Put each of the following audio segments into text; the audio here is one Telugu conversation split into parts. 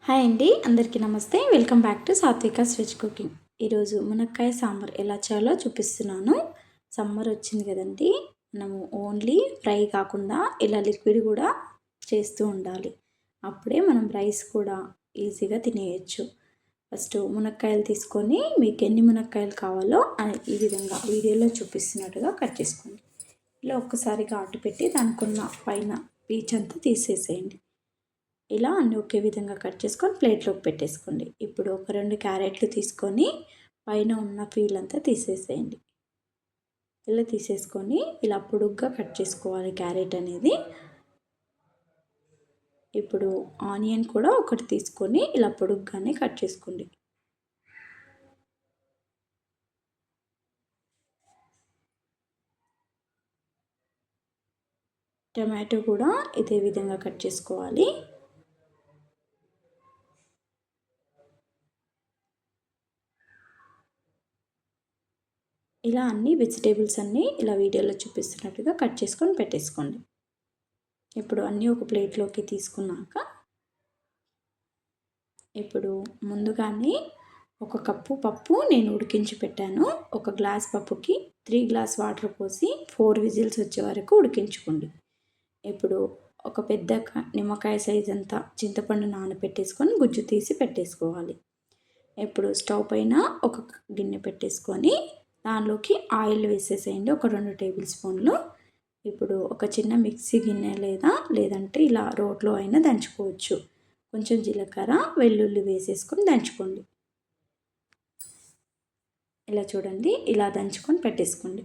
హాయ్ అండి, అందరికీ నమస్తే. Welcome back to Satvika's veg cooking. ఈరోజు మునక్కాయ సాంబార్ ఎలా చేయాలో చూపిస్తున్నాను. సమ్మర్ వచ్చింది కదండి, మనము ఓన్లీ ఫ్రై కాకుండా ఇలా లిక్విడ్ కూడా చేస్తూ ఉండాలి. అప్పుడే మనం రైస్ కూడా ఈజీగా తినేయచ్చు. ఫస్ట్ మునక్కాయలు తీసుకొని మీకు ఎన్ని మునక్కాయలు కావాలో ఈ విధంగా వీడియోలో చూపిస్తున్నట్టుగా కట్ చేసుకోండి. ఇలా ఒక్కసారి ఘాటు పెట్టి దానికున్న పైన పీచ్ అంతా తీసేసేయండి. ఇలా అన్నీ ఒకే విధంగా కట్ చేసుకొని ప్లేట్లోకి పెట్టేసుకోండి. ఇప్పుడు ఒక 2 క్యారెట్లు తీసుకొని పైన ఉన్న పీల్ అంతా తీసేసేయండి. ఇలా తీసేసుకొని ఇలా పొడుగ్గా కట్ చేసుకోవాలి క్యారెట్ అనేది. ఇప్పుడు ఆనియన్ కూడా ఒకటి తీసుకొని ఇలా పొడుగ్గానే కట్ చేసుకోండి. టమాటో కూడా ఇదే విధంగా కట్ చేసుకోవాలి. ఇలా అన్ని వెజిటేబుల్స్ అన్నీ ఇలా వీడియోలో చూపిస్తున్నట్టుగా కట్ చేసుకొని పెట్టేసుకోండి. ఇప్పుడు అన్నీ ఒక ప్లేట్లోకి తీసుకున్నాక ఇప్పుడు ముందుగానే 1 కప్పు పప్పు నేను ఉడికించి పెట్టాను. 1 గ్లాస్ పప్పుకి 3 గ్లాస్ వాటర్ పోసి 4 విజిల్స్ వచ్చే వరకు ఉడికించుకోండి. ఇప్పుడు ఒక పెద్ద నిమ్మకాయ సైజ్ అంతా చింతపండు నానబెట్టేసుకొని గుజ్జు తీసి పెట్టేసుకోవాలి. ఇప్పుడు స్టవ్ పైన ఒక గిన్నె పెట్టేసుకొని దానిలోకి ఆయిల్ వేసేసేయండి, ఒక 2 టేబుల్ స్పూన్లు. ఇప్పుడు ఒక చిన్న మిక్సీ గిన్నె లేదంటే ఇలా రోట్లో అయినా దంచుకోవచ్చు. కొంచెం జీలకర్ర వెల్లుల్లి వేసేసుకొని దంచుకోండి. ఇలా చూడండి, ఇలా దంచుకొని పెట్టేసుకోండి.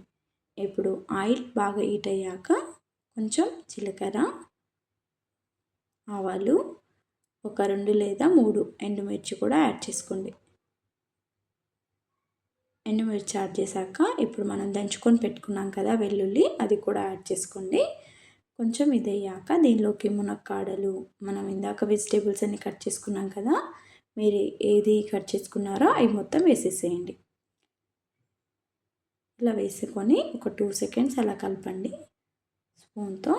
ఇప్పుడు ఆయిల్ బాగా హీట్ అయ్యాక కొంచెం జీలకర్ర, ఆవాలు, ఒక 2 లేదా 3 ఎండుమిర్చి కూడా యాడ్ చేసుకోండి. ఎండుమిర్చి యాడ్ చేశాక ఇప్పుడు మనం దంచుకొని పెట్టుకున్నాం కదా వెల్లుల్లి, అది కూడా యాడ్ చేసుకోండి. కొంచెం ఇది అయ్యాక దీనిలోకి మునక్కాడలు, మనం ఇందాక వెజిటేబుల్స్ అన్ని కట్ చేసుకున్నాం కదా, మీరు ఏది కట్ చేసుకున్నారో అవి మొత్తం వేసేసేయండి. ఇలా వేసుకొని ఒక 2 సెకండ్స్ అలా కలపండి స్పూన్తో.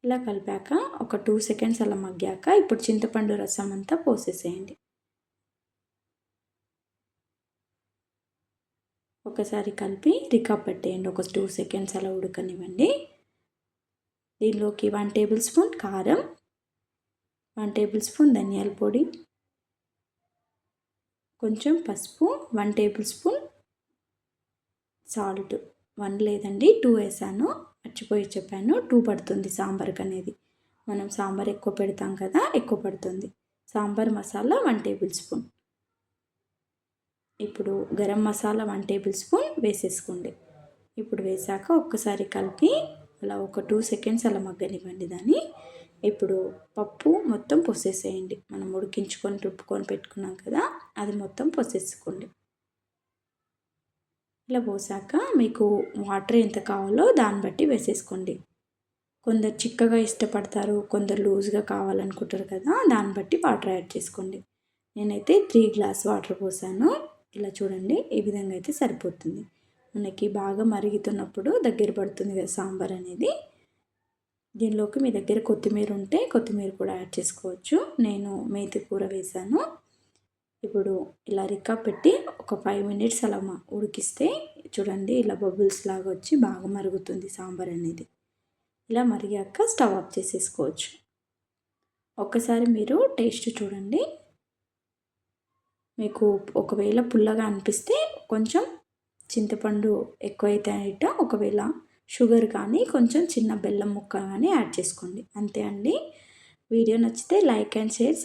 ఇలా కలిపాక ఒక 2 సెకండ్స్ అలా మగ్గాక ఇప్పుడు చింతపండు రసం అంతా పోసేసేయండి. ఒకసారి కలిపి రికాప్ పెట్టేయండి. ఒక 2 సెకండ్స్ అలా ఉడకనివ్వండి. దీనిలోకి 1 టేబుల్ స్పూన్ కారం, 1 టేబుల్ స్పూన్ ధనియాల పొడి, కొంచెం పసుపు, 1 టేబుల్ స్పూన్ సాల్ట్. 1 లేదండి 2 వేసాను, మర్చిపోయి చెప్పాను. 2 పడుతుంది సాంబార్కి అనేది. మనం సాంబార్ ఎక్కువ పెడతాం కదా, ఎక్కువ పడుతుంది. Sambar masala 1 table spoon. ఇప్పుడు గరం మసాలా 1 టేబుల్ స్పూన్ వేసేసుకోండి. ఇప్పుడు వేసాక ఒక్కసారి కలిపి అలా ఒక 2 సెకండ్స్ అలా మగ్గనివ్వండి దాన్ని. ఇప్పుడు పప్పు మొత్తం పోసేసేయండి. మనం ఉడికించుకొని రుబ్బుకొని పెట్టుకున్నాం కదా, అది మొత్తం పోసేసుకోండి. ఇలా పోసాక మీకు వాటర్ ఎంత కావాలో దాన్ని బట్టి వేసేసుకోండి. కొందరు చిక్కగా ఇష్టపడతారు, కొందరు లూజ్గా కావాలనుకుంటారు కదా, దాన్ని బట్టి వాటర్ యాడ్ చేసుకోండి. నేనైతే 3 గ్లాస్ వాటర్ పోసాను. ఇలా చూడండి, ఈ విధంగా అయితే సరిపోతుంది. మనకి బాగా మరుగుతున్నప్పుడు దగ్గర పడుతుంది కదా సాంబార్ అనేది. దీనిలోకి మీ దగ్గర కొత్తిమీర ఉంటే కొత్తిమీర కూడా యాడ్ చేసుకోవచ్చు. నేను మేతి కూర వేసాను. ఇప్పుడు ఇలా రికాప్ పెట్టి ఒక 5 మినిట్స్ అలా ఉడికిస్తే చూడండి, ఇలా బబుల్స్ లాగా వచ్చి బాగా మరుగుతుంది సాంబార్ అనేది. ఇలా మరిగాక స్టవ్ ఆఫ్ చేసేసుకోవచ్చు. ఒక్కసారి మీరు టేస్ట్ చూడండి. మీకు ఒకవేళ పుల్లగా అనిపిస్తే కొంచెం చింతపండు ఎక్కువైతే ఒకవేళ షుగర్ కానీ కొంచెం చిన్న బెల్లం ముక్క కానీ యాడ్ చేసుకోండి. అంతే అండి. వీడియో నచ్చితే లైక్ అండ్ షేర్,